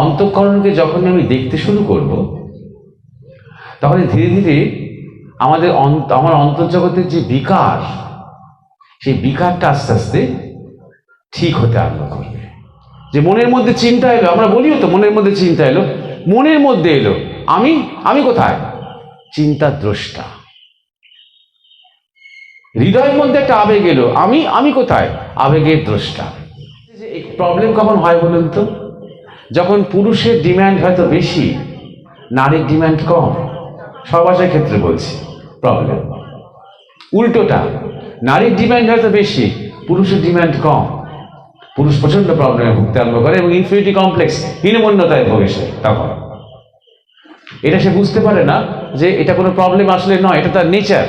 অন্তঃকরণকে যখন আমি দেখতে শুরু করব, তখন ধীরে ধীরে আমার অন্তর্জগতের যে বিকার, সেই বিকারটা আস্তে আস্তে ঠিক হতে আরম্ভ করবে। যে মনের মধ্যে চিন্তা এলো, আমরা বলিও তো মনের মধ্যে চিন্তা এলো, মনের মধ্যে এলো, আমি কোথায়? চিন্তার দ্রষ্টা। হৃদয়ের মধ্যে একটা আবেগ এলো, আমি কোথায়? আবেগের দ্রষ্টা। এই প্রবলেম কখন হয় বলুন তো? যখন পুরুষের ডিম্যান্ড হয়তো বেশি, নারীর ডিম্যান্ড কম। সবাসের ক্ষেত্রে বলছি প্রবলেম উল্টোটা, নারীর ডিম্যান্ড হয়তো বেশি, পুরুষের ডিম্যান্ড কম। পুরুষ প্রচন্ড প্রবলেমে ভুগতে আরম্ভ করে এবং ইনফিরিটি কমপ্লেক্স, হীনমন্যতায় ভোগে সে। তখন এটা সে বুঝতে পারে না যে এটা কোনো প্রবলেম আসলে নয়, এটা তার নেচার।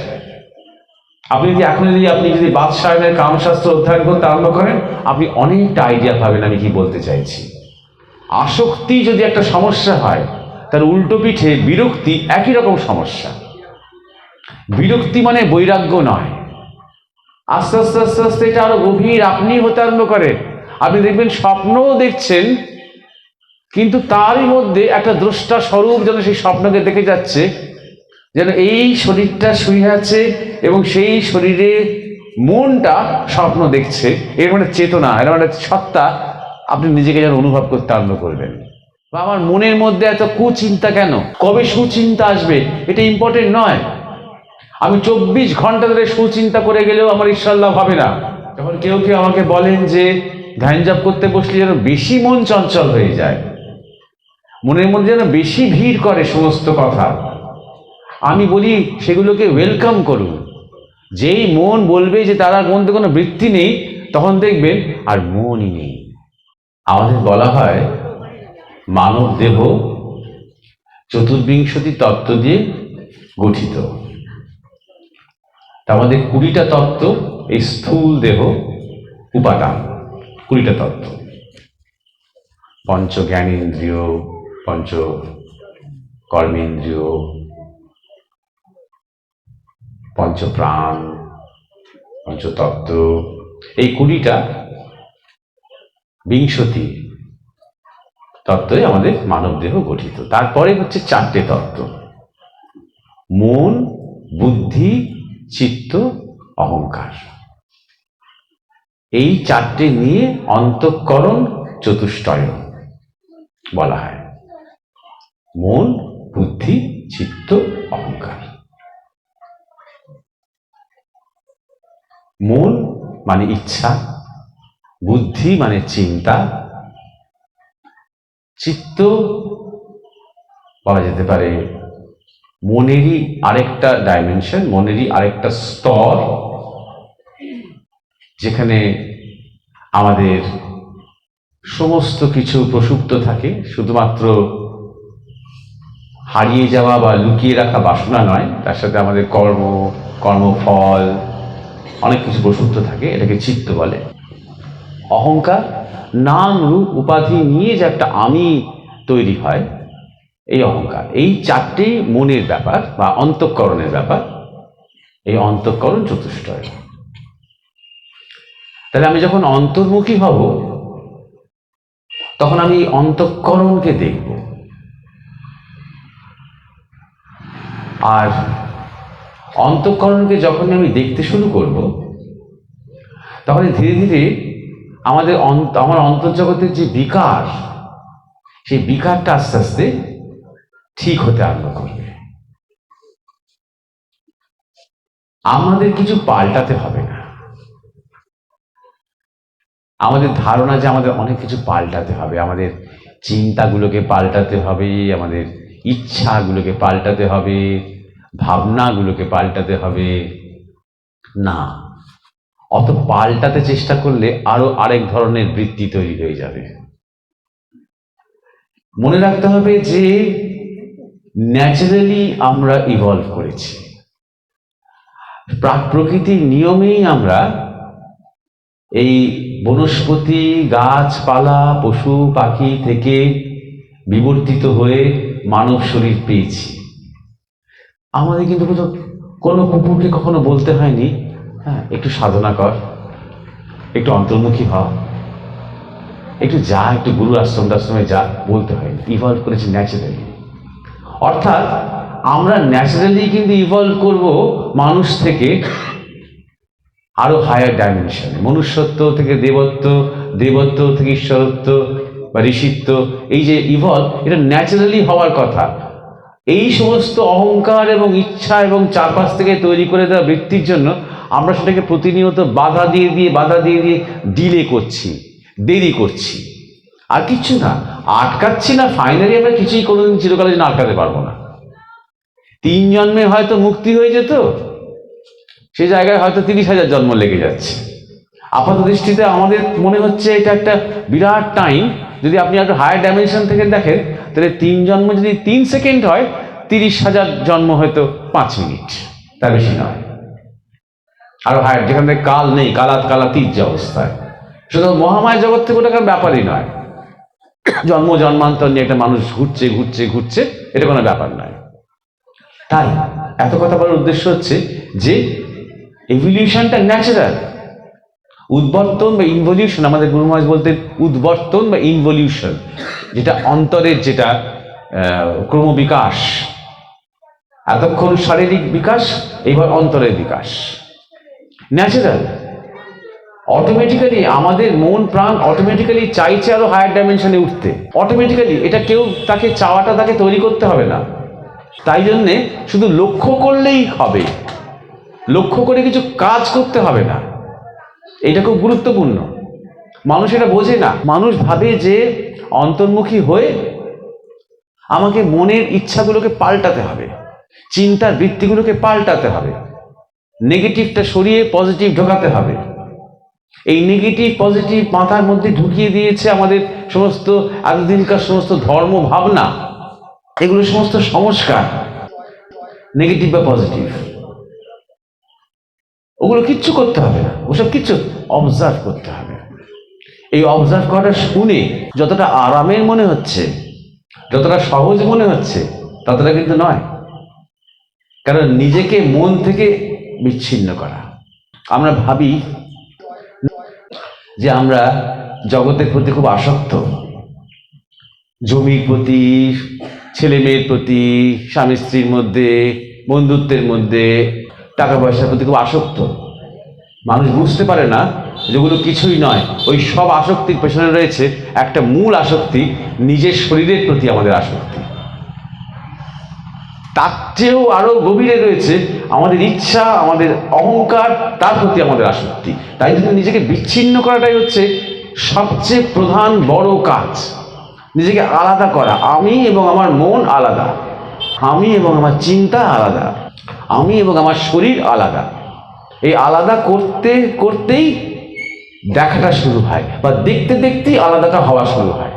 আপনি যদি বাদশাহের কামশাস্ত্র অধ্যয়ন করতে আরম্ভ করেন, আপনি অনেকটা আইডিয়া পাবেন আমি কি বলতে চাইছি। আসক্তি যদি একটা সমস্যা হয়, তার উল্টো পিঠে বিরক্তি একই রকম সমস্যা। বিরক্তি মানে বৈরাগ্য নয়, আস্তে আস্তে আস্তে আস্তে এটা আরো গভীর আপনি হতে আরম্ভ করে। আপনি দেখবেন স্বপ্নও দেখছেন, কিন্তু তারই মধ্যে একটা দ্রষ্টা স্বরূপ যেন সেই স্বপ্নকে দেখে যাচ্ছে, যেন এই শরীরটা শুয়ে আছে এবং সেই শরীরে মনটা স্বপ্ন দেখছে। এর মানে চেতনা, এর মানে সত্তা আপনি নিজেকে যেন অনুভব করতে আরম্ভ করবেন। বা আমার মনের মধ্যে এত কুচিন্তা কেন, কবে সুচিন্তা আসবে, এটা ইম্পর্টেন্ট নয়। আমি 24 ঘন্টা ধরে সুচিন্তা করে গেলেও আমার ঈশ্বর লাভ হবে না। যখন কেউ কেউ আমাকে বলেন যে ধ্যান জপ করতে বসলে যেন বেশি মন চঞ্চল হয়ে যায়, মনের মধ্যে যেন বেশি ভিড় করে সমস্ত কথা, আমি বলি সেগুলোকে ওয়েলকাম করুন। যেই মন বলবে যে তার মধ্যে কোনো বৃত্তি নেই, তখন দেখবেন আর মনই নেই। আমাদের বলা হয় মানব দেহ 24টি তত্ত্ব দিয়ে গঠিত। তার মধ্যে 20টা তত্ত্ব এই স্থূল দেহ উপাদান, 20টা তত্ত্ব। পঞ্চ জ্ঞানেন্দ্রিয়, পঞ্চ কর্মেন্দ্রিয়, পঞ্চপ্রাণ, পঞ্চতত্ত্ব, এই 20টা 20টি তত্ত্বই আমাদের মানব দেহ গঠিত। তারপরে হচ্ছে 4টে তত্ত্ব, মন, বুদ্ধি, চিত্ত, অহংকার। এই 4টে নিয়ে অন্তঃকরণ চতুষ্টয় বলা হয়। মন, বুদ্ধি, চিত্ত, অহংকার। মন মানে ইচ্ছা, বুদ্ধি মানে চিন্তা, চিত্ত বলা যেতে পারে মনেরই আরেকটা ডাইমেনশন, মনেরই আরেকটা স্তর, যেখানে আমাদের সমস্ত কিছু প্রসুপ্ত থাকে। শুধুমাত্র হারিয়ে যাওয়া বা লুকিয়ে রাখা বাসনা নয়, তার সাথে আমাদের কর্মফল অনেক কিছু প্রসুপ্ত থাকে, এটাকে চিত্ত বলে। অহংকার নাম রূপ উপাধি নিয়ে যে একটা আমি তৈরি হয়, এই অহংকার। এই 4টেই মনের ব্যাপার বা অন্তঃকরণের ব্যাপার, এই অন্তঃকরণ চতুষ্টয়। তাহলে আমি যখন অন্তর্মুখী হব, তখন আমি অন্তঃকরণকে দেখব। আর অন্তঃকরণকে যখন আমি দেখতে শুরু করব, তখন ধীরে ধীরে আমার অন্তর্জগতের যে বিকার, সেই বিকারটা আস্তে আস্তে ঠিক হতে আরম্ভ করবে। আমাদের কিছু পাল্টাতে হবে না। আমাদের ধারণা যে আমাদের অনেক কিছু পাল্টাতে হবে, আমাদের চিন্তাগুলোকে পাল্টাতে হবে, আমাদের ইচ্ছাগুলোকে পাল্টাতে হবে, ভাবনাগুলোকে পাল্টাতে হবে না। অত পাল্টাতে চেষ্টা করলে আরো আরেক ধরনের বৃত্তি তৈরি হয়ে যাবে। মনে রাখতে হবে যে ন্যাচারালি আমরা ইভলভ করেছি, প্রকৃতির নিয়মেই আমরা এই বনস্পতি, গাছপালা, পশু পাখি থেকে বিবর্তিত হয়ে মানব শরীর পেয়েছি। আমাদের কিন্তু কোনো কুকুরকে কখনো বলতে হয়নি, হ্যাঁ একটু সাধনা কর, একটু অন্তর্মুখী হ, একটু গুরু আশ্রমে যা বলতে হয়, ইভলভ করেছি ন্যাচারালি। অর্থাৎ আমরা ন্যাচারালি কিন্তু ইভলভ করব মানুষ থেকে আরো হায়ার ডাইমেনশনে, মনুষ্যত্ব থেকে দেবত্ব, দেবত্ব থেকে ঈশ্বরত্ব বা ঋষিত্ব। এই যে ইভলভ, এটা ন্যাচারালি হওয়ার কথা। এই সমস্ত অহংকার এবং ইচ্ছা এবং চারপাশ থেকে তৈরি করে দেওয়া ব্যক্তির জন্য আমরা সেটাকে প্রতিনিয়ত বাধা দিয়ে ডিলে করছি, দেরি করছি, আর কিচ্ছু না, আটকাচ্ছি না। ফাইনালি আমরা কিছুই কোনোদিন চিরকালের জন্য আটকাতে পারবো না। 3 জন্মে হয়তো মুক্তি হয়ে যেত, সেই জায়গায় হয়তো 30,000 জন্ম লেগে যাচ্ছে। আপাত দৃষ্টিতে আমাদের মনে হচ্ছে এটা একটা বিরাট টাইম। যদি আপনি একটা হায়ার ডাইমেনশন থেকে দেখেন, তাহলে 3 জন্ম যদি 3 সেকেন্ড হয়, 30,000 জন্ম হয়তো 5 মিনিট, তার বেশি নয়। আরো হায়ার, যেখান থেকে কাল নেই, কালাতীত যে অবস্থায়, শুধু মহামায়া জগৎ থেকে ওটা কোনো ব্যাপারই নয়। জন্ম জন্মান্তর নিয়ে একটা মানুষ ঘুরছে, এটা কোনো ব্যাপার নয়। তাই এত কথা বলার উদ্দেশ্য হচ্ছে যে এভলিউশনটা ন্যাচারাল। উদ্বর্তন বা ইনভলিউশন, আমাদের গুরু মহারাজ বলতেন উদ্বর্তন বা ইনভলিউশন, যেটা অন্তরের, যেটা ক্রমবিকাশ। এতক্ষণ শারীরিক বিকাশ, এবার অন্তরের বিকাশ ন্যাচারাল। অটোমেটিক্যালি আমাদের মন প্রাণ অটোমেটিক্যালি চাইছে আরো হায়ার ডাইমেনশনে উঠতে, অটোমেটিক্যালি। এটা কেউ তাকে চাওয়াটা তাকে তৈরি করতে হবে না। তাই জন্যে শুধু লক্ষ্য করলেই হবে, লক্ষ্য করে কিছু কাজ করতে হবে না। এটা খুব গুরুত্বপূর্ণ। মানুষ এটা বোঝে না। মানুষ ভাবে যে অন্তর্মুখী হয়ে আমাকে মনের ইচ্ছাগুলোকে পাল্টাতে হবে, চিন্তার বৃত্তিগুলোকে পাল্টাতে হবে, নেগেটিভটা সরিয়ে পজিটিভ ঢোকাতে হবে। এই নেগেটিভ পজিটিভ মাথার মধ্যে ঢুকিয়ে দিয়েছে আমাদের সমস্ত এতদিনকার সমস্ত ধর্ম ভাবনা, এগুলো সমস্ত সংস্কার, নেগেটিভ বা পজিটিভ, ওগুলো কিচ্ছু করতে হবে না, ওসব কিচ্ছু অবজার্ভ করতে হবে। এই অবজার্ভ করাটা শুনে যতটা আরামের মনে হচ্ছে, যতটা সহজ মনে হচ্ছে, ততটা কিন্তু নয়। কারণ নিজেকে মন থেকে বিচ্ছিন্ন করা। আমরা ভাবি যে আমরা জগতের প্রতি খুব আসক্ত, জমির প্রতি, ছেলে মেয়ের প্রতি, স্বামী স্ত্রীর মধ্যে, বন্ধুত্বের মধ্যে, টাকা পয়সার প্রতি খুব আসক্ত। মানুষ বুঝতে পারে না যেগুলো কিছুই নয়। ওই সব আসক্তির পেছনে রয়েছে একটা মূল আসক্তি, নিজের শরীরের প্রতি আমাদের আসক্তি। তার চেয়েও আরো গভীরে রয়েছে আমাদের ইচ্ছা, আমাদের অহংকার, তার প্রতি আমাদের আসক্তি। তাই জন্য নিজেকে বিচ্ছিন্ন করাটাই হচ্ছে সবচেয়ে প্রধান বড় কাজ। নিজেকে আলাদা করা। আমি এবং আমার মন আলাদা, আমি এবং আমার চিন্তা আলাদা, আমি এবং আমার শরীর আলাদা। এই আলাদা করতে করতেই দেখাটা শুরু হয়, বা দেখতে দেখতেই আলাদাটা হওয়া শুরু হয়।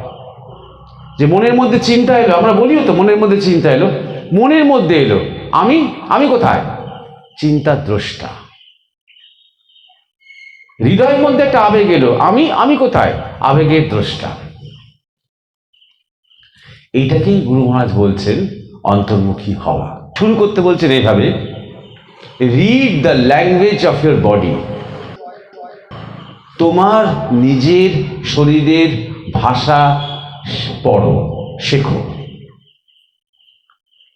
যে মনের মধ্যে চিন্তা এলো, আমরা বলিও তো মনের মধ্যে চিন্তা এলো, মনের মধ্যে এলো, আমি কোথায়? চিন্তার দ্রষ্টা। হৃদয়ের মধ্যে একটা আবেগ এলো, আমি কোথায়? আবেগের দ্রষ্টা। এইটাকেই গুরু মহারাজ বলছেন অন্তর্মুখী হওয়া। শুরু করতে বলছেন এইভাবে, read the language of your body. তোমার নিজের শরীরের ভাষা পড়ো, শেখো।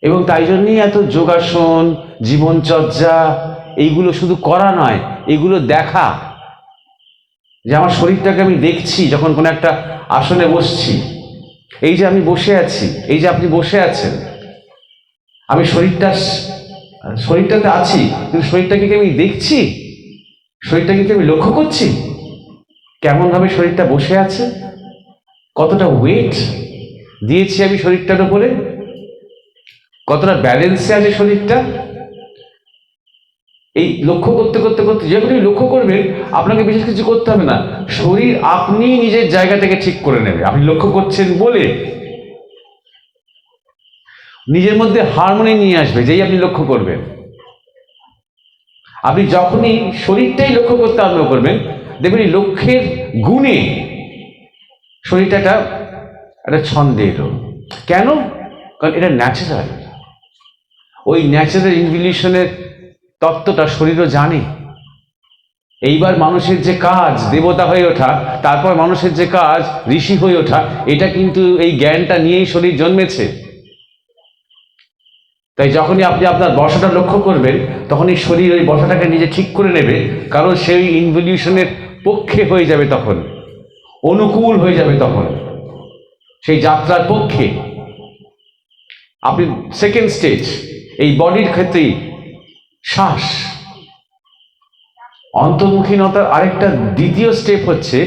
এবং তাই জন্যই এত যোগাসন, জীবনচর্যা, এইগুলো শুধু করা নয়, এগুলো দেখা। যে আমার শরীরটাকে আমি দেখছি যখন কোনো একটা আসনে বসছি, এই যে আমি বসে আছি, এই যে আপনি বসে আছেন, আমি শরীরটাতে আছি, কিন্তু শরীরটাকে কি আমি দেখছি? শরীরটাকে কি আমি লক্ষ্য করছি? কেমন ভাবে শরীরটা বসে আছে, কতটা ওয়েট দিয়েছি আমি শরীরটার উপরে, কতটা ব্যালেন্সে আছে শরীরটা। এই লক্ষ্য করতে করতে করতে যখনই লক্ষ্য করবেন, আপনাকে বিশেষ কিছু করতে হবে না, শরীর আপনি নিজের জায়গাটাকে ঠিক করে নেবে। আপনি লক্ষ্য করছেন বলে নিজের মধ্যে হারমোনি নিয়ে আসবে যেই আপনি লক্ষ্য করবেন। আপনি যখনই শরীরটাই লক্ষ্য করতে আরম্ভ করবেন, দেখবেন এই লক্ষ্যের গুণে শরীরটা একটা ছন্দে এলো। কেন? কারণ এটা ন্যাচারাল। ওই ন্যাচারাল ইনভলিউশনের তত্ত্বটা শরীরও জানে। এইবার মানুষের যে কাজ দেবতা হয়ে ওঠা, তারপর মানুষের যে কাজ ঋষি হয়ে ওঠা, এটা কিন্তু এই জ্ঞানটা নিয়েই শরীর জন্মেছে। তাই যখনই আপনি আপনার বসাটা লক্ষ্য করবেন, তখনই শরীর ওই বসাটাকে নিজে ঠিক করে নেবে, কারণ সেই ইনভলিউশনের পক্ষে হয়ে যাবে, তখন অনুকূল হয়ে যাবে, তখন সেই যাত্রার পক্ষে। আপনি সেকেন্ড স্টেজ এই বডির ক্ষেত্রেই শ্বাস, অন্তর্মুখীনতার আরেকটা দ্বিতীয় স্টেপ হচ্ছে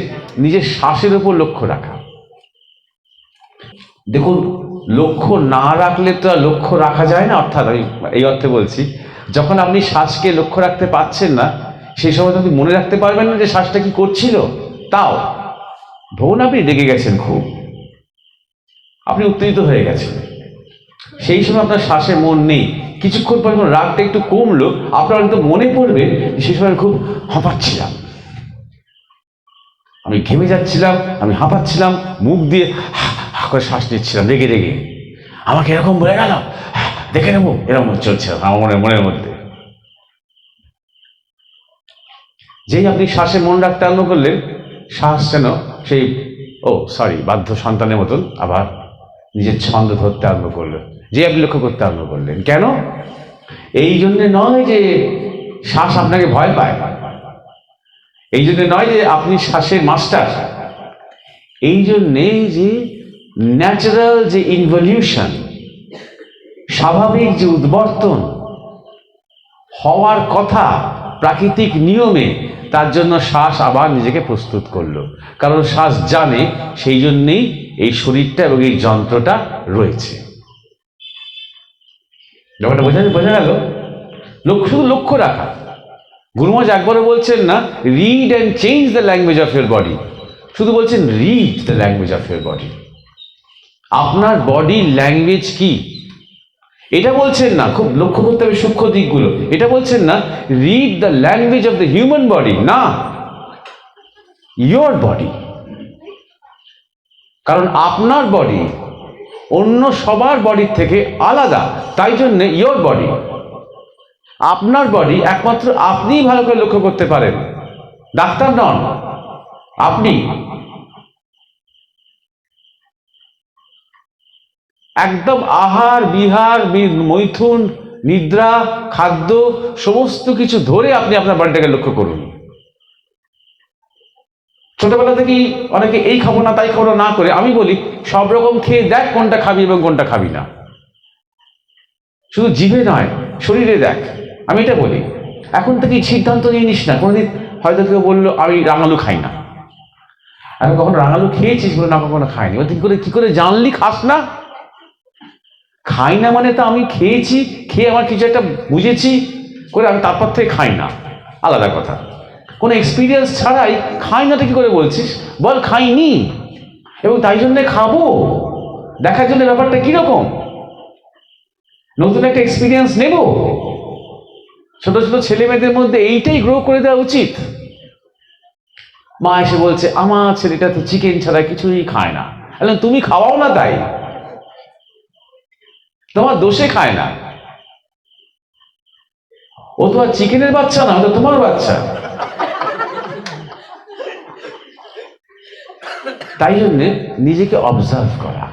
নিজের শ্বাসের উপর লক্ষ্য রাখা। দেখুন, লক্ষ্য না রাখলে তো আর লক্ষ্য রাখা যায় না, অর্থাৎ আমি এই অর্থে বলছি, যখন আপনি শ্বাসকে লক্ষ্য রাখতে পারছেন না, সেই সময় আপনি মনে রাখতে পারবেন না যে শ্বাসটা কি করছিল। তাও ধরুন আপনি রেগে গেছেন, খুব আপনি উত্তেজিত হয়ে গেছেন, সেই সময় আপনার শ্বাসে মন নেই, কিছুক্ষণ পর যখন রাগটা একটু কমলো, আপনার কিন্তু মনে পড়বে সেই সময় খুব হাঁপাচ্ছিলাম, আমি ঘেমে যাচ্ছিলাম, আমি হাঁপাচ্ছিলাম, মুখ দিয়ে হা করে শ্বাস নিচ্ছিলাম রেগে রেগে, আমাকে এরকম বলে গেল, দেখে নেবো, এরকম চলছে আমার মনের মধ্যে। যেই আপনি শ্বাসে মন রাখতে আরম্ভ করলেন, শ্বাস যেন সেই বাধ্য সন্তানের মতন আবার নিজের ছন্দ ধরতে আরম্ভ করলো, যে আপনি লক্ষ্য করতে আরম্ভ করলেন। কেন? এই জন্যে নয় যে শ্বাস আপনাকে ভয় পায়, এই জন্যে নয় যে আপনি শ্বাসের মাস্টার, এই জন্যে যে ন্যাচারাল যে ইনভলিউশন, স্বাভাবিক যে উদ্বর্তন হওয়ার কথা প্রাকৃতিক নিয়মে, তার জন্য শ্বাস আবার নিজেকে প্রস্তুত করলো। কারণ শ্বাস জানে সেই জন্যেই এই শরীরটা এবং এই যন্ত্রটা রয়েছে। ব্যাপারটা বোঝা গেল? শুধু লক্ষ্য রাখা। গুরুমহারাজ একবারও বলছেন না read and change the language of your body, শুধু বলছেন read the language of your body. আপনার বডির ল্যাঙ্গুয়েজ কি এটা বলছেন না, খুব লক্ষ্য করতে হবে সূক্ষ্ম দিকগুলো। এটা বলছেন না read the language of the human body, না, ইয়োর বডি। কারণ আপনার বডি অন্য সবার বডির থেকে আলাদা, তাই জন্য ইয়োর বডি। আপনার বডি একমাত্র আপনিই ভালো করে লক্ষ্য করতে পারেন, ডাক্তার নন আপনি। একদম আহার বিহার মৈথুন নিদ্রা খাদ্য সমস্ত কিছু ধরে আপনি আপনার বডিটাকে লক্ষ্য করুন। ছোটবেলা থেকেই অনেকে এই খাবো না তাই খাবো না করে, আমি বলি সব রকম খেয়ে দেখ কোনটা খাবি এবং কোনটা খাবি না, শুধু জিভে নয় শরীরে দেখ। আমি এটা বলি, এখন থেকেই সিদ্ধান্ত নিয়ে নিস না। কোনোদিন হয়তো কেউ বললো আমি রাঙালু খাই না, আমি কখনো রাঙালু খেয়েছিস? বলে না, কখনো খাইনি। বলতে কি করে জানলি খাস না? খাই না মানে তো আমি খেয়েছি, খেয়ে আমার কিছু একটা বুঝেছি করে আমি তারপর থেকে খাই না, আলাদা কথা। কোনো এক্সপিরিয়েন্স ছাড়াই খাই না তো কি করে বলছিস? বল খাইনি, এবং তাই জন্যে খাবো, দেখার জন্য ব্যাপারটা কিরকম, নতুন একটা এক্সপিরিয়েন্স নেব। ছোট ছোট ছেলে মেয়েদের মধ্যে এইটাই গ্রো করে দেওয়া উচিত। মা এসে বলছে আমার ছেলেটা তো চিকেন ছাড়া কিছুই খায় না, তুমি খাওয়াও না, তাই তোমার দোষে খায় না, ও তো আর চিকেনের বাচ্চা না, তো তোমার বাচ্চা। তাই জন্যে নিজেকে অবজার্ভ করা,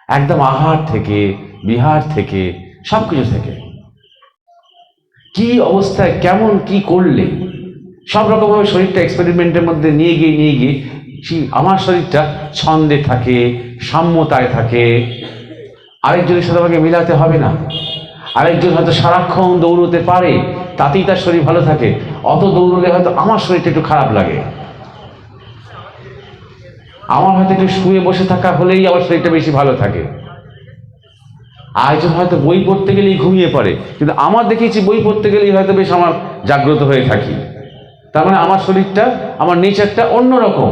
একদম আহার থেকে বিহার থেকে সবকিছু থেকে, কি অবস্থায় কেমন কি করলে, সব রকমভাবে শরীরটা এক্সপেরিমেন্টের মধ্যে নিয়ে গিয়ে আমার শরীরটা ছন্দে থাকে, সাম্যতায় থাকে। আরেকজনের সাথে আমাকে মিলাতে হবে না। আরেকজন হয়তো সারাক্ষণ দৌড়তে পারে, তাতেই তার শরীর ভালো থাকে, অত দৌড়লে হয়তো আমার শরীরটা একটু খারাপ লাগে। আমার হয়তো একটু শুয়ে বসে থাকা হলেই আমার শরীরটা বেশি ভালো থাকে। আরেকজন হয়তো বই পড়তে গেলেই ঘুমিয়ে পড়ে, কিন্তু আমার দেখেছি বই পড়তে গেলেই হয়তো বেশ আমার জাগ্রত হয়ে থাকি। তার মানে আমার শরীরটা, আমার নেচারটা অন্যরকম।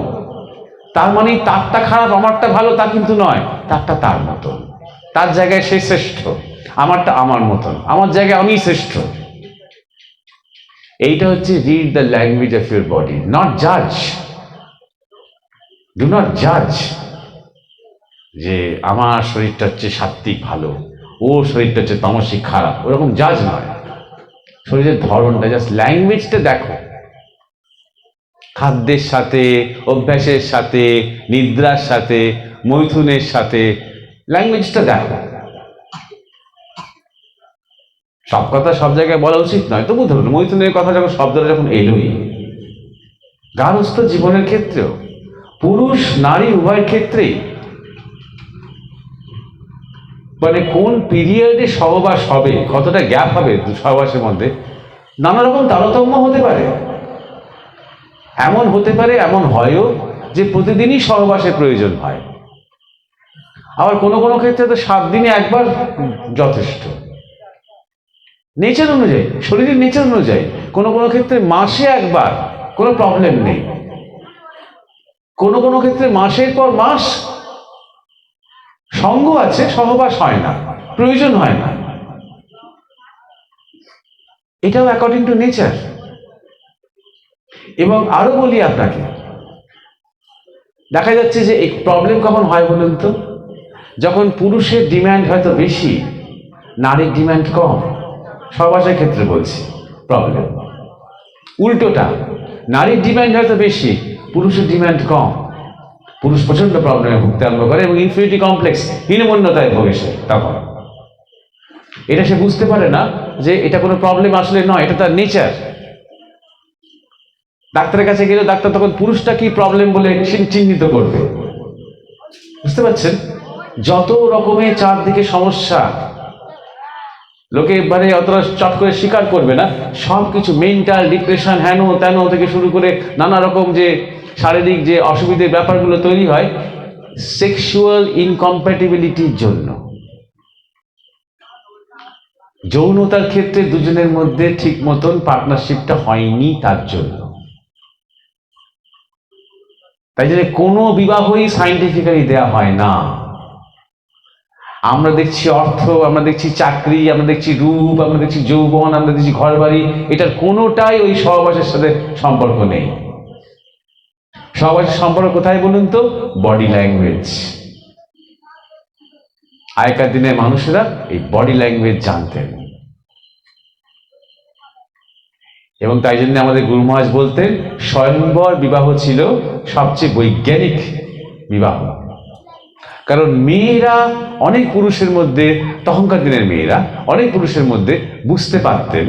তার মানে তারটা খারাপ আমারটা ভালো তা কিন্তু নয়, তারটা তার মতন, তার জায়গায় সে শ্রেষ্ঠ, আমারটা আমার মতন, আমার জায়গায় আমি শ্রেষ্ঠ। এইটা হচ্ছে read the language of your body, not জাজ। ডু নট জাজ যে আমার শরীরটা হচ্ছে সাত্বিক ভালো, ও শরীরটা হচ্ছে তামসিক খারাপ, ওরকম জাজ নয়। শরীরের ধরনটা, জাস্ট ল্যাঙ্গুয়েজটা দেখো, খাদ্যের সাথে, অভ্যাসের সাথে, নিদ্রার সাথে, মৈথুনের সাথে। ল্যাঙ্গুয়েজটা দেখো। সব কথা সব জায়গায় বলা উচিত নয়, তবু ধরুন মৈথুনের কথা যখন শব্দটা যখন এলোই, গার্হস্থ জীবনের ক্ষেত্রেও পুরুষ নারী উভয় ক্ষেত্রেই মানে কোন পিরিয়ডে সহবাস হবে, কতটা গ্যাপ হবে সহবাসের মধ্যে, নানা রকম তারতম্য হতে পারে। এমন হতে পারে, এমন হয়ও যে প্রতিদিনই সহবাসের প্রয়োজন হয়। আবার কোনো কোনো ক্ষেত্রে তো 7 দিনে একবার যথেষ্ট, নেচার অনুযায়ী, শরীরের নেচার অনুযায়ী। কোনো কোনো ক্ষেত্রে মাসে একবার, কোনো প্রবলেম নেই। কোনো কোনো ক্ষেত্রে মাসের পর মাস সঙ্গ আছে, সহবাস হয় না, প্রয়োজন হয় না। এটাও অ্যাকর্ডিং টু নেচার। এবং আরো বলি আপনাকে, দেখা যাচ্ছে যে এই প্রবলেম কখন হয় বলুন তো, যখন পুরুষের ডিম্যান্ড হয়তো বেশি, নারীর ডিম্যান্ড কম। সহবাসের ক্ষেত্রে বলছি প্রবলেম উল্টোটা, নারীর ডিম্যান্ড হয়তো বেশি, পুরুষের ডিম্যান্ড কম। পুরুষ প্রচন্ড প্রবলেমে ভুগতে আরম্ভ করে এবং ইনফিউরিটি কমপ্লেক্স, হীনমন্যতায় ভোগে সে। তখন এটা সে বুঝতে পারে না যে এটা কোনো প্রবলেম আসলে নয়, এটা তার নেচার। ডাক্তারের কাছে গেলে ডাক্তার তখন পুরুষটা কি প্রবলেম বলে চিহ্নিত করবে। বুঝতে পারছেন? যত রকমের চারদিকে সমস্যা, লোকে মানে অতটা চট করে স্বীকার করবে না, সব কিছু মেন্টাল ডিপ্রেশন, হেন তেন থেকে শুরু করে নানা রকম যে শারীরিক যে অসুবিধের ব্যাপারগুলো তৈরি হয় সেক্সুয়াল ইনকম্প্যাটিবিলিটির জন্য। যৌনতার ক্ষেত্রে দুজনের মধ্যে ঠিক মতন পার্টনারশিপটা হয়নি, তার জন্য। তাই জন্য কোনো বিবাহই সাইন্টিফিক্যালি দেয়া হয় না। আমরা দেখছি অর্থ, আমরা দেখছি চাকরি, আমরা দেখছি রূপ, আমরা দেখছি যৌবন, আমরা দেখছি ঘর বাড়ি, এটার কোনোটাই ওই সহবাসের সাথে সম্পর্ক নেই। সহবাসের সম্পর্ক কোথায় বলুন তো? Body language. আগেকার দিনের মানুষেরা এই বডি ল্যাঙ্গুয়েজ জানতেন, এবং তাই জন্য আমাদের গুরু মহারাজ বলতেন স্বয়ংবর বিবাহ ছিল সবচেয়ে বৈজ্ঞানিক বিবাহ। কারণ মেয়েরা অনেক পুরুষের মধ্যে, তখনকার দিনের মেয়েরা অনেক পুরুষের মধ্যে বুঝতে পারতেন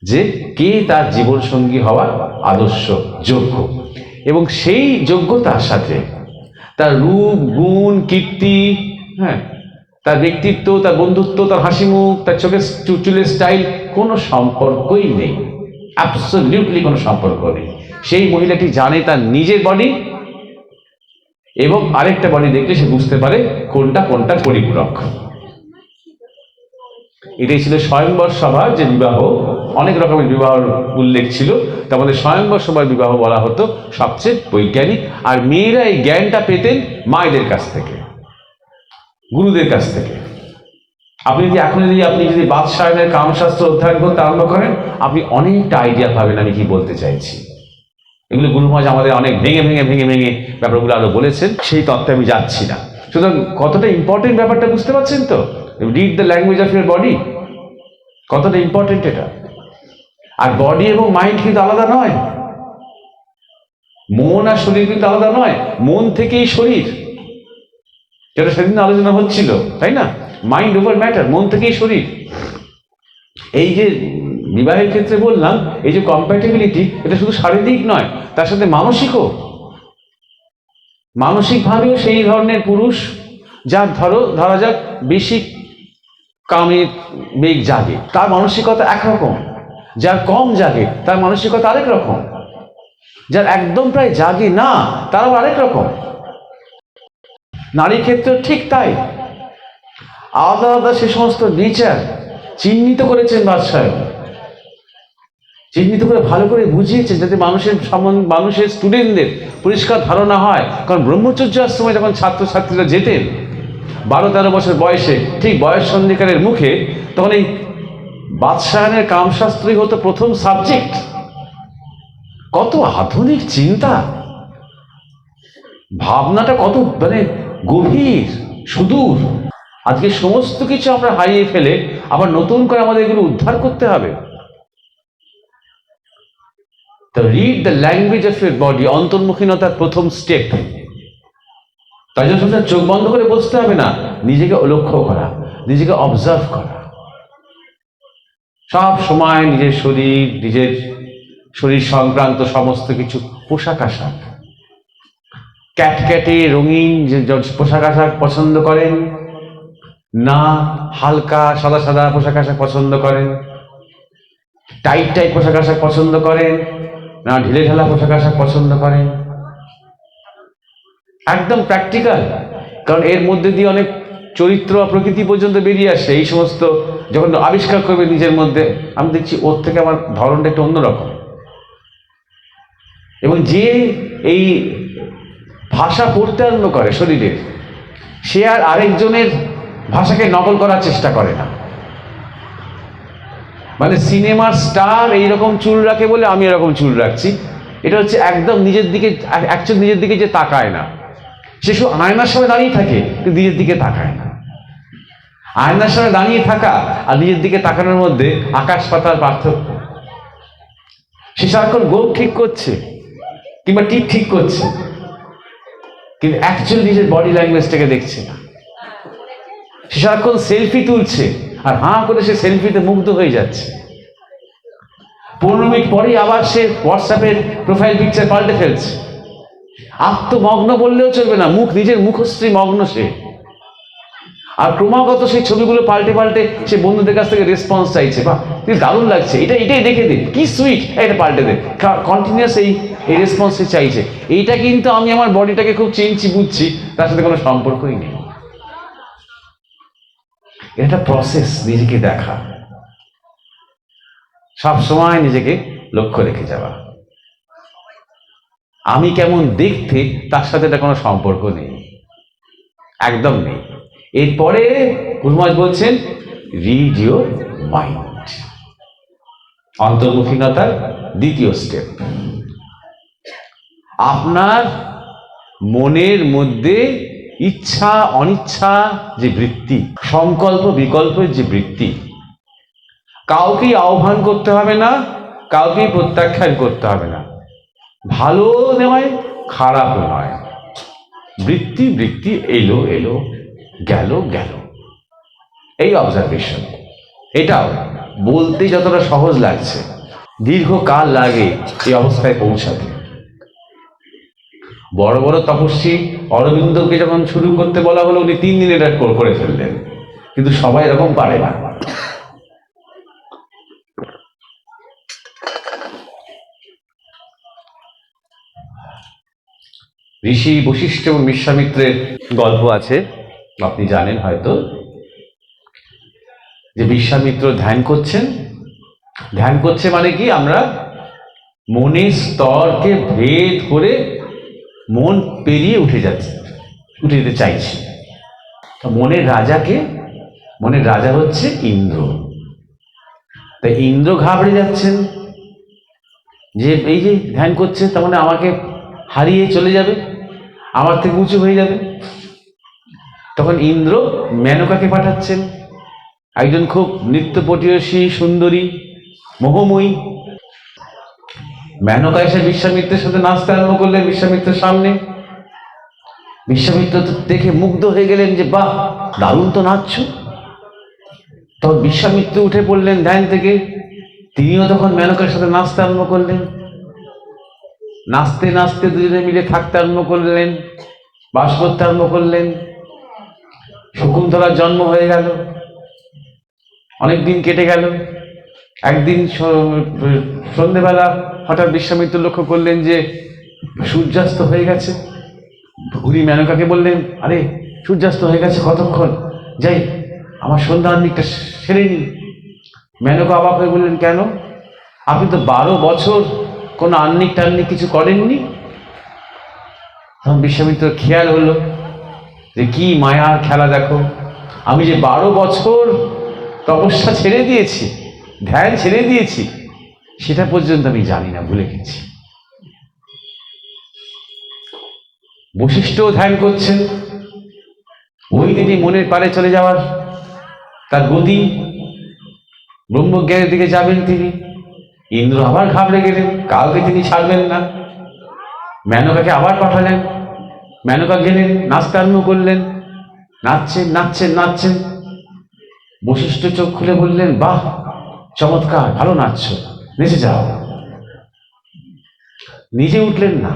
যে কে তার জীবনসঙ্গী হওয়ার আদর্শ যোগ্য, এবং সেই যোগ্যতার সাথে তার রূপ, গুণ, কীর্তি, হ্যাঁ, তার ব্যক্তিত্ব, তার বন্ধুত্ব, তার হাসি মুখ, তার চোখের চুলের স্টাইল কোনো সম্পর্কই নেই। অ্যাবসলিউটলি কোনো সম্পর্ক নেই। সেই মহিলাটি জানে তার নিজের বডি, এবং আরেকটা বডি দেখলে সে বুঝতে পারে কোনটা কোনটার পরিপূরক। এটাই ছিল স্বয়ংবর সভার যে বিবাহ। অনেক রকমের বিবাহের উল্লেখ ছিল, তার মধ্যে স্বয়ংবর সভার বিবাহ বলা হতো সবচেয়ে বৈজ্ঞানিক। আর মেয়েরা এই জ্ঞানটা পেতেন মায়েদের কাছ থেকে, গুরুদের কাছ থেকে। আপনি যদি বাদশায়নের কামশাস্ত্র অধ্যয়ন করতে আরম্ভ করেন, আপনি অনেকটা আইডিয়া পাবেন আমি কি বলতে চাইছি। এগুলো গুরু মহারাজ আমাদের অনেক ভেঙে ভেঙে ভেঙে ভেঙে ব্যাপারগুলো আরো বলেছেন, সেই তত্ত্বে আমি যাচ্ছি না। সুতরাং কতটা ইম্পর্টেন্ট ব্যাপারটা বুঝতে পারছেন তো? Read the language of your body, কতটা ইম্পর্টেন্ট এটা। আর বডি এবং মাইন্ড কিন্তু আলাদা নয়, মন আর শরীর কিন্তু আলাদা নয়। মন থেকেই শরীর, যেটা সেদিন আলোচনা হচ্ছিল, তাই না? মাইন্ড ওভার ম্যাটার, মন থেকেই শরীর। এই যে বিবাহের ক্ষেত্রে বললাম, এই যে কম্প্যাটিবিলিটি, এটা শুধু শারীরিক নয়, তার সাথে মানসিকও। মানসিকভাবেও সেই ধরনের পুরুষ যার ধরা যাক বেশি কামের বেগ জাগে, তার মানসিকতা একরকম। যার কম জাগে তার মানসিকতা আরেক রকম। যার একদম প্রায় জাগে না, তারাও আরেক রকম। নারীর ক্ষেত্রে ঠিক তাই। আলাদা আলাদা সে সমস্ত নেচার চিহ্নিত করেছেন বাদশাহ, চিহ্নিত করে ভালো করে বুঝিয়েছেন, যাতে মানুষের স্টুডেন্টদের পরিষ্কার ধারণা হয়। কারণ ব্রহ্মচর্য আশ্রমে যখন ছাত্রছাত্রীরা যেতেন 12-13 বছর বয়সে, ঠিক বয়স সন্ধিকারের মুখে, তখন এই বাদশায়নের কামশাস্ত্রই হতো প্রথম সাবজেক্ট। কত আধুনিক চিন্তা, ভাবনাটা কত মানে গভীর, সুদূর। আজকে সমস্ত কিছু আমরা হারিয়ে ফেলে আবার নতুন করে আমাদের এগুলো উদ্ধার করতে হবে। তো read the language of your body, অন্তর্মুখীনতার প্রথম স্টেপ। তাই জন্য চোখ বন্ধ করে বসতে হবে না, নিজেকে লক্ষ্য করা, নিজেকে অবজার্ভ করা। সব সময় নিজের শরীর সংক্রান্ত সমস্ত কিছু পোশাক আশাক, ক্যাটক্যাটে রঙিন যে পোশাক আশাক পছন্দ করেন না, হালকা সাদা সাদা পোশাক আশাক পছন্দ করেন, টাইট টাইট পোশাক আশাক পছন্দ করেন না, ঢিলে ঢালা পোশাক আশাক পছন্দ করেন। একদম প্র্যাকটিক্যাল, কারণ এর মধ্যে দিয়ে অনেক চরিত্র প্রকৃতি পর্যন্ত বেরিয়ে আসে। এই সমস্ত যখন আবিষ্কার করবে নিজের মধ্যে, আমি দেখছি ওর থেকে আমার ধরনটা একটু অন্যরকম। এবং যে এই ভাষা পড়তে আরম্ভ করে শরীরের, সে আর আরেকজনের ভাষাকে নকল করার চেষ্টা করে না। মানে সিনেমার স্টার এইরকম চুল রাখে বলে আমি এরকম চুল রাখছি, এটা হচ্ছে একদম নিজের দিকে, অ্যাকচুয়ালি নিজের দিকে যে তাকায় না, সে শুধু আয়নার সামনে দাঁড়িয়ে থাকে কিন্তু নিজের দিকে তাকায় না। আয়নার সামনে দাঁড়িয়ে থাকা আর নিজের দিকে তাকানোর মধ্যে আকাশ পাতাল পার্থক্য। সে সারাক্ষণ গোল ঠিক করছে কিংবা টিপ ঠিক করছে, কিন্তু অ্যাকচুয়ালি নিজের বডি ল্যাঙ্গুয়েজটাকে দেখছে না। সে সারাক্ষণ সেলফি তুলছে আর হাঁ করে সে সেলফিতে মুগ্ধ হয়ে যাচ্ছে। 15 মিনিট পরেই আবার সে হোয়াটসঅ্যাপের প্রোফাইল পিকচার পাল্টে ফেলছে। আত্মমগ্ন বললেও চলবে না, নিজের মুখশ্রী মগ্ন সে। আর ক্রমাগত সেই ছবিগুলো পাল্টে পাল্টে সে বন্ধুদের কাছ থেকে রেসপন্স চাইছে। বা দারুণ লাগছে, এটাই দেখে দে, কি সুইট, এটা পাল্টে দে, কন্টিনিউয়াস এই রেসপন্স সে চাইছে। এইটা কিন্তু আমি আমার বডিটাকে খুব চিনছি, বুঝছি, তার সাথে কোনো সম্পর্কই নেই। এটা প্রসেস, নিজেকে দেখা, সব সময় নিজেকে লক্ষ্য রেখে যাওয়া। আমি কেমন দেখতে তার সাথে এটা কোনো সম্পর্ক নেই, একদম নেই। এরপরে গুরু মহারাজ বলছেন রিড ইউর মাইন্ড, অন্তর্মুখীনতার দ্বিতীয় স্টেপ। আপনার মনের মধ্যে ইচ্ছা অনিচ্ছা যে বৃত্তি, সংকল্প বিকল্পের যে বৃত্তি, কাউকেই আহ্বান করতে হবে না, কাউকেই প্রত্যাখ্যান করতে হবে না। ভালো নয়, খারাপও নয়, বৃত্তি এলো গেল, এই অবজারভেশন। এটাও বলতে যতটা সহজ লাগছে, দীর্ঘকাল লাগে এই অবস্থায় পৌঁছাতে। বড় বড় তপস্বী অরবিন্দকে যখন শুরু করতে বলা হলো, উনি 3 দিনে এটা করে ফেললেন, কিন্তু সবাই এরকম পারে না। ঋষি বশিষ্ঠ এবং বিশ্বামিত্রের গল্প আছে, আপনি জানেন হয়তো, যে বিশ্বামিত্র ধ্যান করছে মানে কি, আমরা মনের স্তরকে ভেদ করে মন পেরিয়ে উঠে যেতে চাইছি। মনের রাজা হচ্ছে ইন্দ্র। তাই ইন্দ্র ঘাবড়ে যাচ্ছেন যে এই যে ধ্যান করছে, তার মানে আমাকে হারিয়ে চলে যাবে, আমার থেকে উঁচু হয়ে যাবে। তখন ইন্দ্র মেনকাকে পাঠাচ্ছেন, একজন খুব নৃত্যপটীয়সী সুন্দরী মোহময়ী। মেনকা এসে বিশ্বামিত্রের সাথে নাচতে আরম্ভ করলেন বিশ্বামিত্রের সামনে। বিশ্বামিত্র তো দেখে মুগ্ধ হয়ে গেলেন যে বাহ, দারুণ তো নাচছো। তখন বিশ্বামিত্র উঠে পড়লেন ধ্যান থেকে, তিনিও তখন মেনকার সাথে নাচতে আরম্ভ করলেন। নাচতে নাচতে দুজনে মিলে থাকতে আরম্ভ করলেন, বাস করতে আরম্ভ করলেন। শকুন্তলার জন্ম হয়ে গেল, অনেকদিন কেটে গেল। একদিন সন্ধ্যেবেলা হঠাৎ বিশ্বামিত্র লক্ষ্য করলেন যে সূর্যাস্ত হয়ে গেছে। উনি মেনকাকে বললেন, আরে সূর্যাস্ত হয়ে গেছে, কতক্ষণ, যাই আমার সন্ধ্যা আহ্নিকটা সেরে নিন। মেনকা অবাক হয়ে বললেন, কেন? আপনি তো 12 বছর কোনো আহ্নিক টাহ্নিক কিছু করেননি। তখন বিশ্বামিত্র খেয়াল হলো যে কি মায়ার খেলা দেখো, আমি যে 12 বছর তপস্যা ছেড়ে দিয়েছি, ধ্যান ছেড়ে দিয়েছি, সেটা পর্যন্ত আমি জানি না, ভুলে গেছি। বশিষ্ঠও ধ্যান করছেন, ওই দিনই মনের পারে চলে যাওয়ার তার গতি, ব্রহ্মজ্ঞানের দিকে যাবেন তিনি। ইন্দ্র আবার ঘাবড়ে গেলেন, কাউকে তিনি ছাড়বেন না। মেনকাকে আবার পাঠালেন। মেনকা গেলেন, নাচতে আরম্ভ করলেন, নাচছেন নাচছেন নাচছেন। বশিষ্ঠ চোখ খুলে বললেন, বাহ, চমৎকার, ভালো নাচছো, নেচে যাও। নিজে উঠলেন না,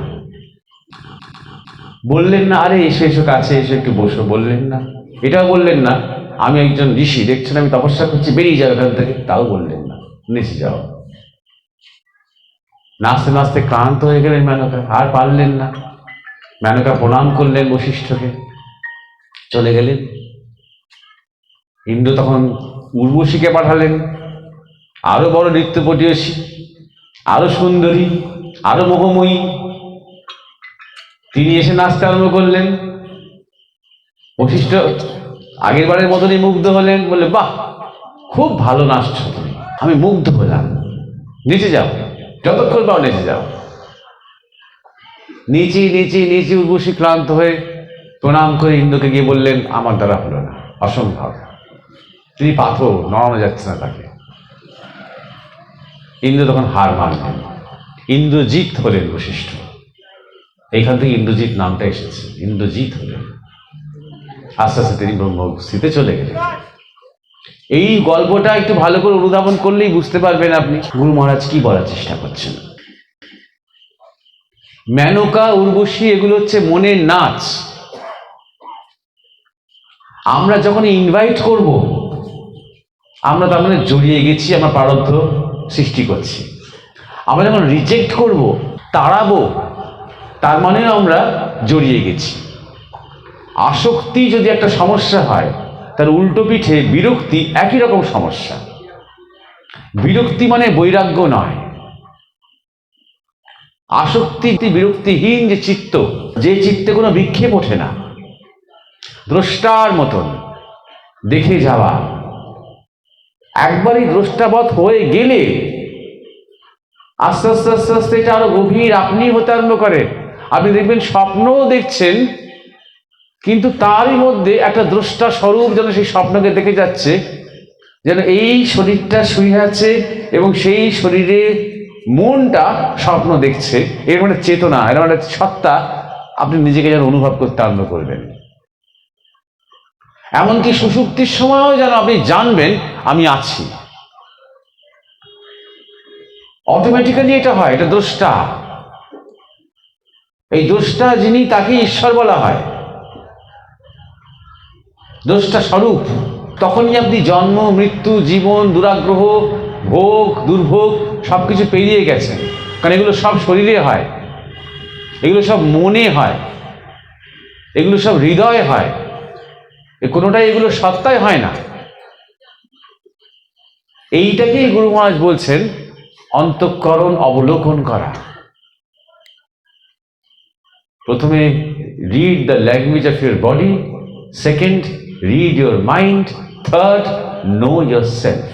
বললেন না আরে এসে এসো, কাছে এসে একটু বসো, বললেন না। এটাও বললেন না আমি একজন ঋষি, দেখছেন আমি তপস্যা করছি, বেরিয়ে যাও এখান থেকে, তাও বললেন না, নেচে যাও। নাচতে নাচতে ক্লান্ত হয়ে গেলেন মেনকা, আর পারলেন না। মেনকা প্রণাম করলেন বশিষ্ঠকে, চলে গেলেন। ইন্দ্র তখন উর্বশীকে পাঠালেন, আরো বড় নৃত্যপটীয়সী, আরো সুন্দরী, আরো মোহময়ী। তিনি এসে নাচতে আরম্ভ করলেন। বশিষ্ঠ আগের বারের মতনই মুগ্ধ হলেন, বলে বাহ, খুব ভালো নাচছো তুমি, আমি মুগ্ধ হলাম, নিচে যাও, যতক্ষণ পাও নিচে যাও। নিচে নিচে নিচে উর্বশী ক্লান্ত হয়ে প্রণাম করে ইন্দ্রকে গিয়ে বললেন, আমার দ্বারা হলো না, অসম্ভব। তিনি পাথর, নড়ানো যাচ্ছে না তাকে। ইন্দ্র তখন হার মানলেন, ইন্দ্রজিৎ হলেন বশিষ্ঠ। এইখান থেকে ইন্দ্রজিৎ নামটা এসেছে, ইন্দ্রজিৎ হলেন। আস্তে আস্তে তিনি ব্রহ্মস্থিতে চলে গেলেন। এই গল্পটা একটু ভালো করে অনুধাবন করলেই বুঝতে পারবেন আপনি গুরু মহারাজ কি বলার চেষ্টা করছেন। মেনকা, উর্বশী, এগুলো হচ্ছে মনের নাচ। আমরা যখন ইনভাইট করব, আমরা তার মানে জড়িয়ে গেছি, আমরা প্রারব্ধ সৃষ্টি করছি। আমরা যখন রিজেক্ট করব, তাড়াবো, তার মানেও আমরা জড়িয়ে গেছি। আসক্তি যদি একটা সমস্যা হয়, তার উল্টো পিঠে বিরক্তি একই রকম সমস্যা। বিরক্তি মানে বৈরাগ্য নয়। আসক্তি বিরক্তিহীন যে চিত্ত, যে চিত্তে কোনো বিক্ষেপ ওঠে না, দ্রষ্টার মতন দেখে যাওয়া। একবারই দ্রষ্টাবৎ হয়ে গেলে আস্তে আস্তে আস্তে আস্তে এটা আরো গভীর আপনি হতে আরম্ভ করে। আপনি দেখবেন স্বপ্নও দেখছেন, কিন্তু তারই মধ্যে একটা দ্রষ্টা স্বরূপ যেন সেই স্বপ্নকে দেখে যাচ্ছে, যেন এই শরীরটা শুয়ে আছে এবং সেই শরীরে মনটা স্বপ্ন দেখছে। এর মানে চেতনা, এর মানে সত্তা আপনি নিজেকে যেন অনুভব করতে আরম্ভ করবেন। এমনকি সুষুপ্তির সময়ও যেন আপনি জানবেন আমি আছি। অটোমেটিক্যালি এটা হয়, এটা দ্রষ্টা। এই দ্রষ্টা যিনি, তাকে ঈশ্বর বলা হয়, দ্রষ্টা স্বরূপ। তখনই আপনি জন্ম, মৃত্যু, জীবন, দুরাগ্রহ, ভোগ, দুর্ভোগ সবকিছু পেরিয়ে গেছেন। কারণ এগুলো সব শরীরে হয়, এগুলো সব মনে হয়, এগুলো সব হৃদয়ে হয়, কোনোটাই এগুলো সত্তায় হয় না। এইটাকেই গুরু মহারাজ বলছেন অন্তঃকরণ অবলোকন করা। প্রথমে read the language of your body, second read your mind, third know your self.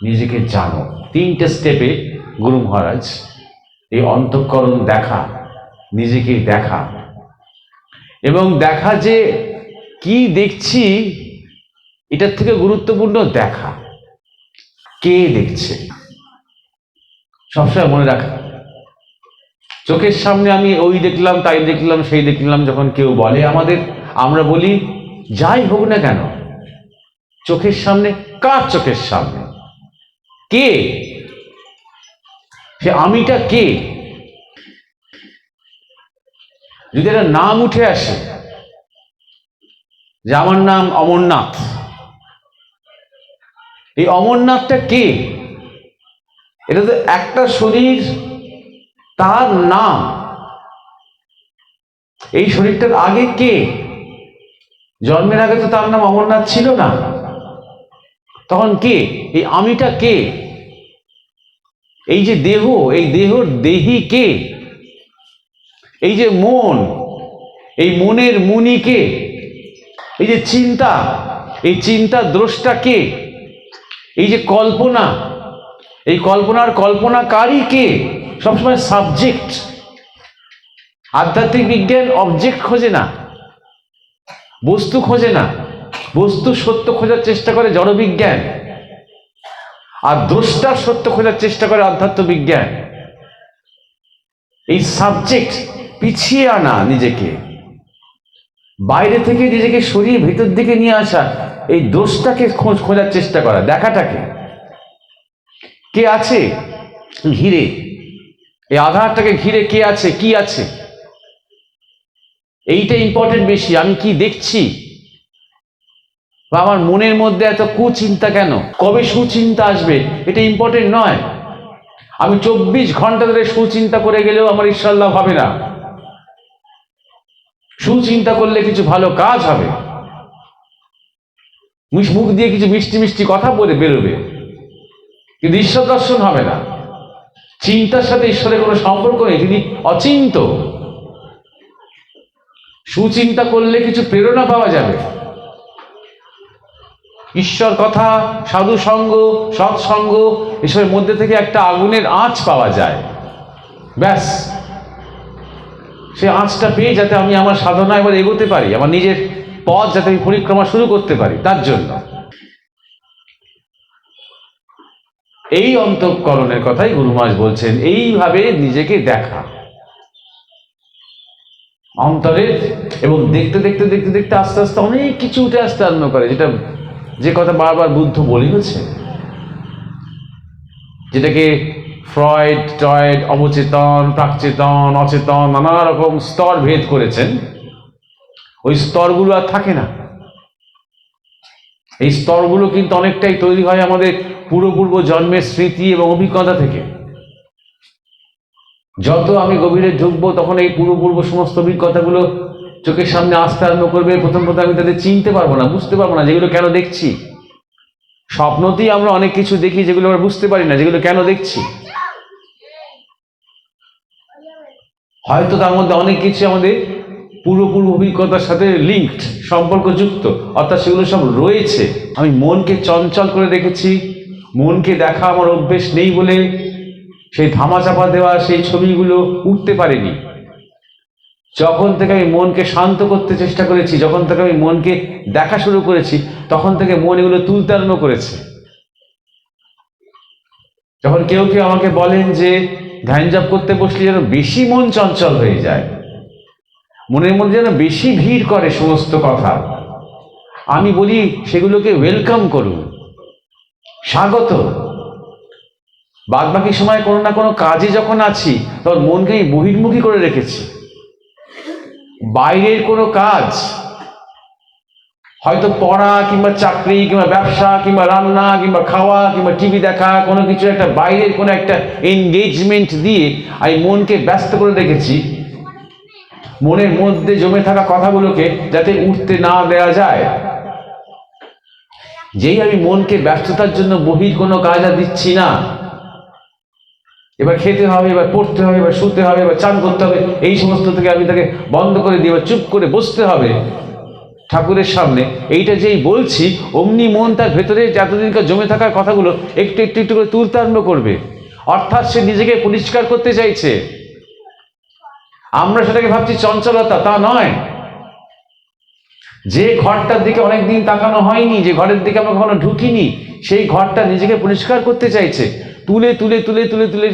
নিজেকে জানো। তিনটে স্টেপে গুরু মহারাজ এই অন্তঃকরণ দেখা, নিজেকে দেখা, এবং দেখা যে কি দেখছি এটার থেকে গুরুত্বপূর্ণ দেখা কে দেখছে। সবসময় মনে রাখা, চোখের সামনে আমি ওই দেখলাম, তাই দেখলাম, সেই দেখলাম, যখন কেউ বলে আমাদের, আমরা বলি যাই হোক না কেন, চোখের সামনে, কার চোখের সামনে, কে সে, আমিটা কে। যদি একটা নাম উঠে আসে যে আমার নাম অমরনাথ, এই অমরনাথটা কে? এটা তো একটা শরীর, তার নাম। এই শরীরটার আগে কে? জন্মের আগে তো তার নাম অমরনাথ ছিল না। তখন কে? এই আমিটা কে? এই যে দেহ, এই দেহর দেহি কে? এই যে মন, এই মনের মুনি কে? এই যে চিন্তা, এই চিন্তার দ্রষ্টা কে? এই যে কল্পনা, এই কল্পনার কল্পনাকারী কে? সবসময় সাবজেক্ট। আধ্যাত্মিক বিজ্ঞান অবজেক্ট খোঁজে না, বস্তু খোঁজে না, বস্তু সত্য খোঁজার চেষ্টা করে জড়বিজ্ঞান। আর দ্রষ্টার সত্য খোঁজার চেষ্টা করে আধ্যাত্ম বিজ্ঞান। এই সাবজেক্ট পিছিয়ে আনা, নিজেকে বাইরে থেকে নিজেকে সরিয়ে ভেতর দিকে নিয়ে আসা, এই দোষটাকে খোঁজার চেষ্টা করা, দেখাটাকে কে আছে ঘিরে, এই আধারটাকে ঘিরে কে আছে, কি আছে, এইটা ইম্পর্টেন্ট বেশি। আমি কি দেখছি, বা আমার মনের মধ্যে এত কুচিন্তা কেন, কবে সুচিন্তা আসবে, এটা ইম্পর্টেন্ট নয়। আমি 24 ঘন্টা ধরে সুচিন্তা করে গেলেও আমার ঈশ্বর লাভ হবে না। সুচিন্তা করলে কিছু ভালো কাজ হবে, মুখ দিয়ে কিছু মিষ্টি মিষ্টি কথা বলে বেরোবে, কিন্তু ঈশ্বর দর্শন হবে না। চিন্তার সাথে ঈশ্বরের কোনো সম্পর্ক নেই, তিনি অচিন্ত। সুচিন্তা করলে কিছু প্রেরণা পাওয়া যাবে, ঈশ্বর কথা, সাধু সঙ্গ, সৎসঙ্গ, এসবের মধ্যে থেকে একটা আগুনের আঁচ পাওয়া যায়। ব্যাস, সে আঁচটা পেয়ে যাতে আমি আমার সাধনা এবার এগোতে পারি, আমার নিজের পথ যাতে আমি পরিক্রমা শুরু করতে পারি, তার জন্য এই অন্তঃকরণের কথাই গুরু মহারাজ বলছেন। এইভাবে নিজেকে দেখা অন্তরের, এবং দেখতে দেখতে দেখতে দেখতে আস্তে আস্তে অনেক কিছু উঠে আসতে আরম্ভ করে, যে কথা বারবার বুদ্ধ বলেছে, যেটাকে ফ্রয়েড, টয়েড, অবচেতন, প্রাকচেতন, অচেতন, নানা রকম স্তর ভেদ করেছেন। ওই স্তরগুলো আর থাকে না। এই স্তরগুলো কিন্তু অনেকটাই তৈরি হয় আমাদের পূর্ব জন্মের স্মৃতি এবং অভিজ্ঞতা থেকে। যত আমি গভীরে ঢুকবো তখন এই পূর্ব সমস্ত অভিজ্ঞতাগুলো চোখের সামনে আসতে আরম্ভ করবে। প্রথম আমি তাদের চিনতে পারবো না, বুঝতে পারবো না যেগুলো কেন দেখছি। স্বপ্নতেই আমরা অনেক কিছু দেখি যেগুলো আমরা বুঝতে পারি না, যেগুলো কেন দেখছি। হয়তো তার মধ্যে অনেক কিছু আমাদের পূর্ব অভিজ্ঞতার সাথে লিঙ্কড, সম্পর্কযুক্ত, অর্থাৎ সেগুলো সব রয়েছে। আমি মনকে চঞ্চল করে রেখেছি, মনকে দেখা আমার অভ্যেস নেই বলে সেই ধামাচাপা দেওয়া সেই ছবিগুলো উঠতে পারেনি। যখন থেকে আমি মনকে শান্ত করতে চেষ্টা করেছি, যখন থেকে আমি মনকে দেখা শুরু করেছি, তখন থেকে মন এগুলো তুলতে আরম্ভ করেছে। যখন কেউ আমাকে বলেন যে ধ্যান জপ করতে বসলে যেন বেশি মন চঞ্চল হয়ে যায়, মনের মধ্যে যেন বেশি ভিড় করে সমস্ত কথা, আমি বলি সেগুলোকে ওয়েলকাম করুন, স্বাগত। বাদ বাকি সময় কোনো না কোনো কাজে যখন আছি তখন মনকে আমি বহির্মুখী করে রেখেছি। বাইরের কোনো কাজ, হয়তো পড়া কিংবা চাকরি কিংবা ব্যবসা কিংবা রান্না কিংবা খাওয়া কিংবা টিভি দেখা, কোনো কিছু একটা বাইরের কোনো একটা এনগেজমেন্ট দিয়ে আমি মনকে ব্যস্ত করে রেখেছি, মনের মধ্যে জমে থাকা কথাগুলোকে যাতে উঠতে না দেওয়া যায়। যেই আমি মনকে ব্যস্ততার জন্য বহির কোনো কাজ আর দিচ্ছি না, এবার খেতে হবে, এবার পড়তে হবে, এবার শুতে হবে, এবার চান করতে হবে, এই সমস্ত থেকে আমি তাকে বন্ধ করে দিয়ে এবার চুপ করে বসতে হবে ঠাকুরের সামনে, এইটা যেই বলছি অমনি মন তার ভেতরে এতদিনকার জমে থাকা কথাগুলো একটু একটু একটু করে তুলতে আরম্ভ করবে। অর্থাৎ সে নিজেকে পরিষ্কার করতে চাইছে। আমরা সেটাকে ভাবছি চঞ্চলতা, তা নয়। যে ঘরটার দিকে অনেকদিন তাকানো হয়নি, যে ঘরের দিকে আমরা কখনো ঢুকিনি, সেই ঘরটা নিজেকে পরিষ্কার করতে চাইছে। তুলে তুলে তুলে তুলে তুলে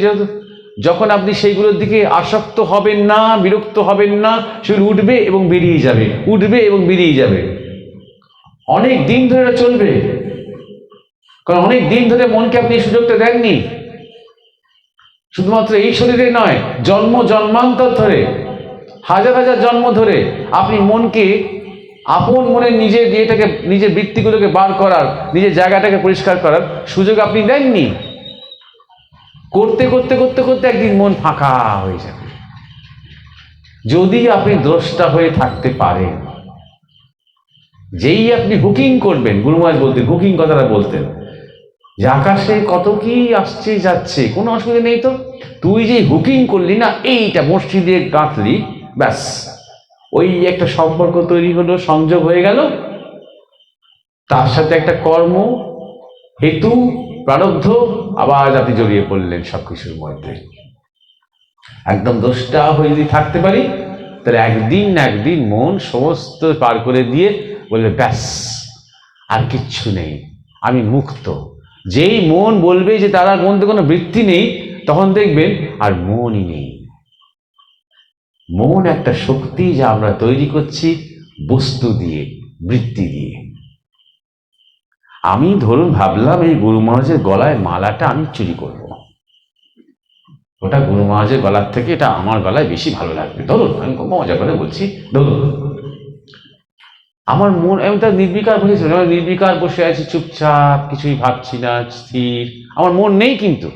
যখন আপনি সেইগুলোর দিকে আসক্ত হবেন না, বিরক্ত হবেন না, সেগুলো উঠবে এবং বেরিয়ে যাবে, উঠবে এবং বেরিয়ে যাবে। অনেক দিন ধরে এটা চলবে, কারণ অনেক দিন ধরে মনকে আপনি সুযোগটা দেননি। শুধুমাত্র এই শরীরে নয়, জন্মান্তর ধরে, হাজার হাজার জন্ম ধরে আপনি মনকে আপন মনের নিজের বৃত্তিগুলোকে বার করার, নিজের জায়গাটাকে পরিষ্কার করার সুযোগ আপনি দেননি। করতে করতে করতে করতে একদিন মন ফাঁকা হয়ে যাবে। যদি আপনি দ্রষ্টা হয়ে থাকতে পারেন, যেই আপনি হুকিং করবেন, গুরু মহারাজ বলতেন, হুকিং কথাটা বলতেন যে আকাশে কত কি আসছে যাচ্ছে, কোনো অসুবিধা নেই তো, তুই যে হুকিং করলি না, এইটা বর্ষি দিয়ে গাঁথলি, ব্যাস ওই একটা সম্পর্ক তৈরি হলো, সংযোগ হয়ে গেল, তার সাথে একটা কর্ম, হেতু, প্রারব্ধ, আবার আপনি জড়িয়ে পড়লেন সবকিছুর মধ্যে। একদম দ্রষ্টা হয়ে যদি থাকতে পারি, তাহলে একদিন না একদিন মন সমস্ত পার করে দিয়ে বলবে ব্যাস আর কিচ্ছু নেই, আমি মুক্ত। যেই মন বলবে যে তার আর মধ্যে কোনো বৃত্তি নেই, তখন দেখবেন আর মনই নেই। মন একটা শক্তি যা আমরা তৈরি করছি বস্তু দিয়ে, বৃত্তি দিয়ে। আমি ধরুন ভাবলাম এই গুরু মহারাজের গলায় মালাটা আমি চুরি করব, ওটা গুরু মহারাজের গলার থেকে এটা আমার গলায় বেশি ভালো লাগবে, ধরুন আমি খুব মজা করে বলছি, ধরুন আমার মন, আমি তার নির্বিকার বসেছিল, নির্বিকার বসে আছি চুপচাপ, কিছুই ভাবছি না, স্থির, আমার মন নেই, কিন্তু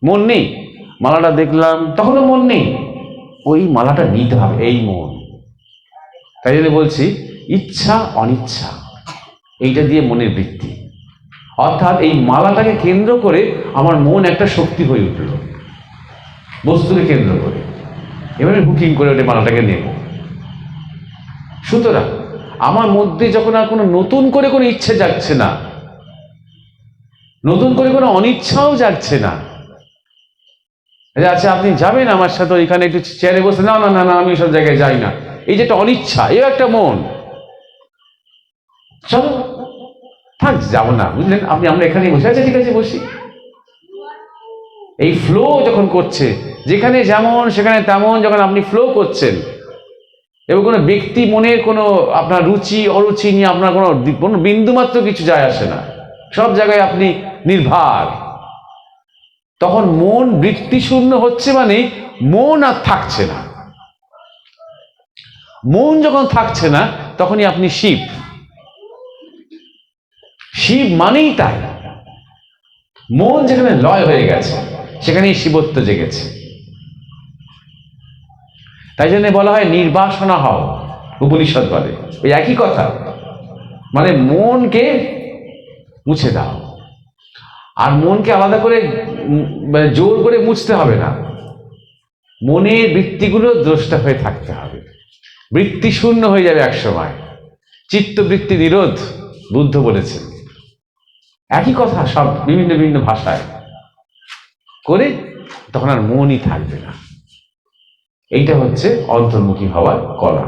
মন নেই। মালাটা দেখলাম, তখনও মন নেই, ওই মালাটা নিতে হবে, এই মন। তাই জন্য বলছি ইচ্ছা অনিচ্ছা এইটা দিয়ে মনের বৃত্তি, অর্থাৎ এই মালাটাকে কেন্দ্র করে আমার মন একটা শক্তি হয়ে উঠল, বস্তুকে কেন্দ্র করে। এবারে বুকিং করে ওটা মালাটাকে নেব। সুতরাং আমার মধ্যে যখন আর কোনো নতুন করে কোনো ইচ্ছে জাগছে না, নতুন করে কোনো অনিচ্ছাও জাগছে না, আচ্ছা আপনি যাবেন আমার সাথে ওইখানে একটু চেয়ারে বসে, না না না না আমি সব জায়গায় যাই না, এই যে একটা অনিচ্ছা, এও একটা মন, চলো থাক যাবো না, বুঝলেন আপনি, আমরা এখানেই বসে আছি, ঠিক আছে বসি। এই ফ্লো যখন করছে, যেখানে যেমন সেখানে তেমন, যখন আপনি ফ্লো করছেন এবং কোনো ব্যক্তি মনের কোনো আপনার রুচি অরুচি নিয়ে আপনার কোনো বিন্দুমাত্র কিছু যায় আসে না, সব জায়গায় আপনি নির্ভর, তখন মন বৃত্তিশূন্য হচ্ছে, মানে মন আর থাকছে না। মন যখন থাকছে না তখনই আপনি শিব। শিব মানেই তাই, মন যেখানে লয় হয়ে গেছে সেখানেই শিবত্ব জেগেছে। তাই জন্য বলা হয় নির্বাসনা হও, উপনিষদ বলে ওই একই কথা, মানে মনকে মুছে দাও। আর মনকে আলাদা করে জোর করে মুছতে হবে না, মনের বৃত্তিগুলো দ্রষ্টা হয়ে থাকতে হবে, বৃত্তি শূন্য হয়ে যাবে এক সময়, চিত্তবৃত্তি নিরোধ বুদ্ধ বলেছেন। একই কথা সব বিভিন্ন বিভিন্ন ভাষায় করে, তখন আর মনই থাকবে না। এইটা হচ্ছে অন্তর্মুখী হওয়ার কলা।